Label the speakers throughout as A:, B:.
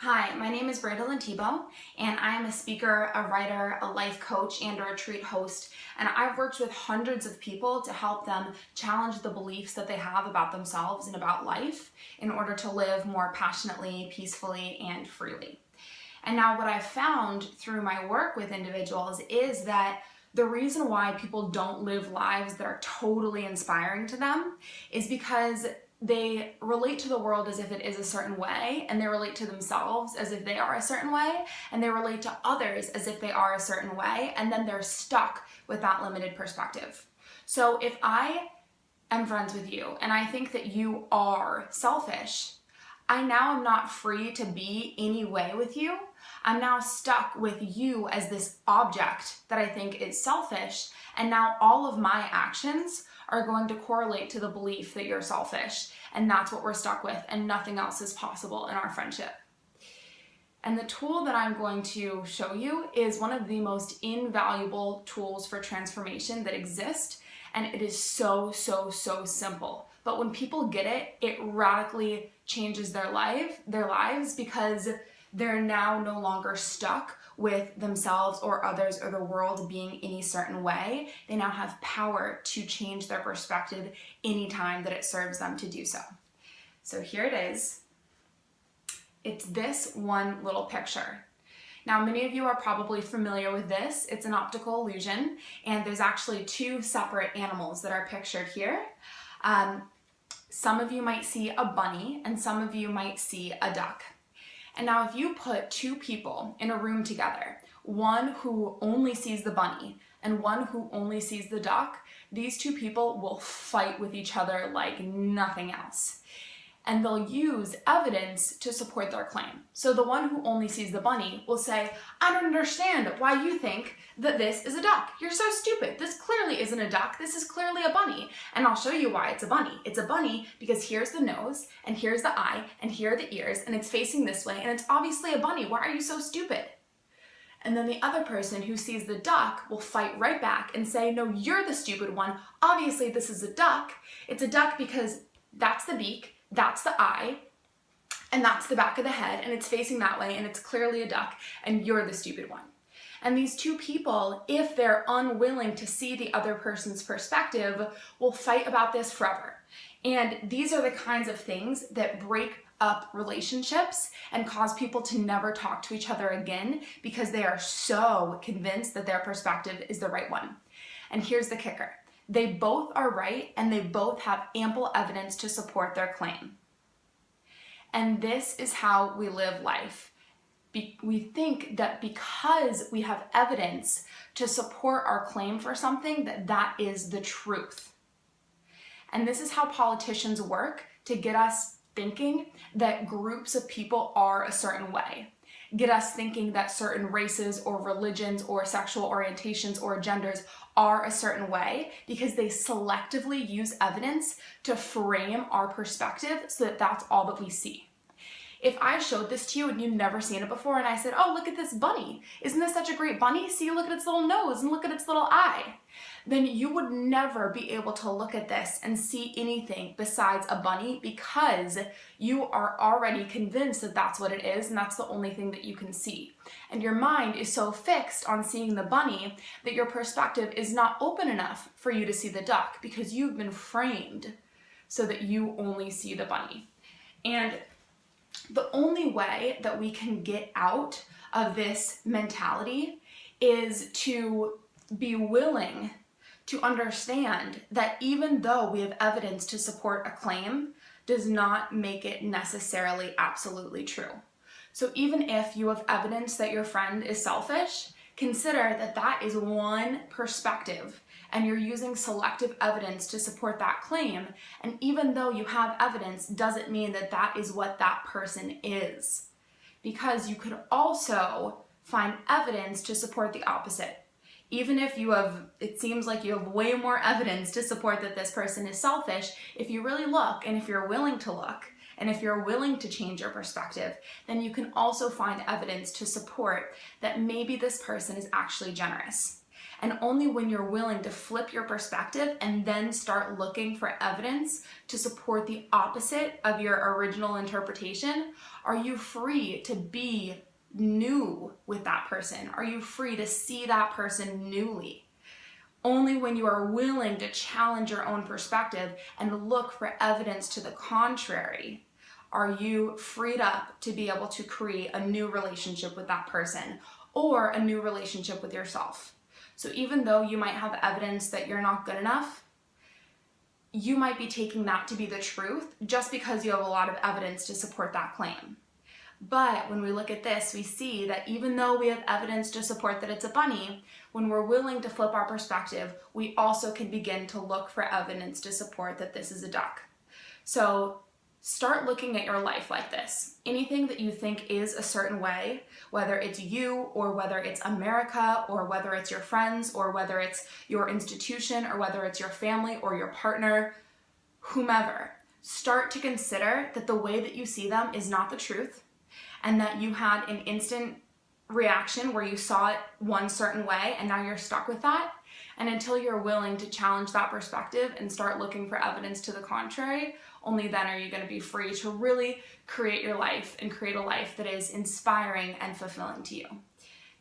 A: Hi, my name is Brandilyn Tebo, and I am a speaker, a writer, a life coach, and a retreat host. And I've worked with hundreds of people to help them challenge the beliefs that they have about themselves and about life in order to live more passionately, peacefully, and freely. And now what I've found through my work with individuals is that the reason why people don't live lives that are totally inspiring to them is because they relate to the world as if it is a certain way, and they relate to themselves as if they are a certain way, and they relate to others as if they are a certain way, and then they're stuck with that limited perspective. So if I am friends with you and I think that you are selfish, I now am not free to be any way with you. I'm now stuck with you as this object that I think is selfish, and now all of my actions are going to correlate to the belief that you're selfish, and that's what we're stuck with, and nothing else is possible in our friendship. And the tool that I'm going to show you is one of the most invaluable tools for transformation that exist, and it is so simple. But when people get it, it radically changes their lives because they're now no longer stuck with themselves or others or the world being any certain way. They now have power to change their perspective anytime that it serves them to do so. So here it is. It's this one little picture. Now, many of you are probably familiar with this. It's an optical illusion, and there's actually two separate animals that are pictured here. Some of you might see a bunny, and some of you might see a duck. And now if you put two people in a room together, one who only sees the bunny and one who only sees the duck, these two people will fight with each other like nothing else. And they'll use evidence to support their claim. So the one who only sees the bunny will say, I don't understand why you think that this is a duck. You're so stupid. This clearly isn't a duck. This is clearly a bunny. And I'll show you why it's a bunny. It's a bunny because here's the nose, and here's the eye, and here are the ears, and it's facing this way, and it's obviously a bunny. Why are you so stupid? And then the other person who sees the duck will fight right back and say, no, you're the stupid one. Obviously this is a duck. It's a duck because that's the beak, that's the eye, and that's the back of the head, and it's facing that way, and it's clearly a duck, and you're the stupid one. And these two people, if they're unwilling to see the other person's perspective, will fight about this forever. And these are the kinds of things that break up relationships and cause people to never talk to each other again because they are so convinced that their perspective is the right one. And here's the kicker. They both are right, and they both have ample evidence to support their claim. And this is how we live life. We think that because we have evidence to support our claim for something, that is the truth. And this is how politicians work to get us thinking that groups of people are a certain way. Get us thinking that certain races or religions or sexual orientations or genders are a certain way because they selectively use evidence to frame our perspective so that that's all that we see. If I showed this to you and you've never seen it before and I said, oh, look at this bunny. Isn't this such a great bunny? See, look at its little nose and look at its little eye. Then you would never be able to look at this and see anything besides a bunny because you are already convinced that that's what it is and that's the only thing that you can see. And your mind is so fixed on seeing the bunny that your perspective is not open enough for you to see the duck because you've been framed so that you only see the bunny. And the only way that we can get out of this mentality is to be willing to understand that even though we have evidence to support a claim, does not make it necessarily absolutely true. So even if you have evidence that your friend is selfish, consider that that is one perspective and you're using selective evidence to support that claim. And even though you have evidence, doesn't mean that that is what that person is. Because you could also find evidence to support the opposite. Even if it seems like you have way more evidence to support that this person is selfish, if you really look and if you're willing to look, and if you're willing to change your perspective, then you can also find evidence to support that maybe this person is actually generous. And only when you're willing to flip your perspective and then start looking for evidence to support the opposite of your original interpretation, are you free to be new with that person. Are you free to see that person newly? Only when you are willing to challenge your own perspective and look for evidence to the contrary are you freed up to be able to create a new relationship with that person or a new relationship with yourself. So even though you might have evidence that you're not good enough, you might be taking that to be the truth just because you have a lot of evidence to support that claim. But when we look at this, we see that even though we have evidence to support that it's a bunny, when we're willing to flip our perspective, we also can begin to look for evidence to support that this is a duck. So start looking at your life like this. Anything that you think is a certain way, whether it's you or whether it's America or whether it's your friends or whether it's your institution or whether it's your family or your partner, whomever, start to consider that the way that you see them is not the truth, and that you had an instant reaction where you saw it one certain way and now you're stuck with that. And until you're willing to challenge that perspective and start looking for evidence to the contrary, only then are you going to be free to really create your life and create a life that is inspiring and fulfilling to you.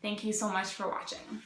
A: Thank you so much for watching.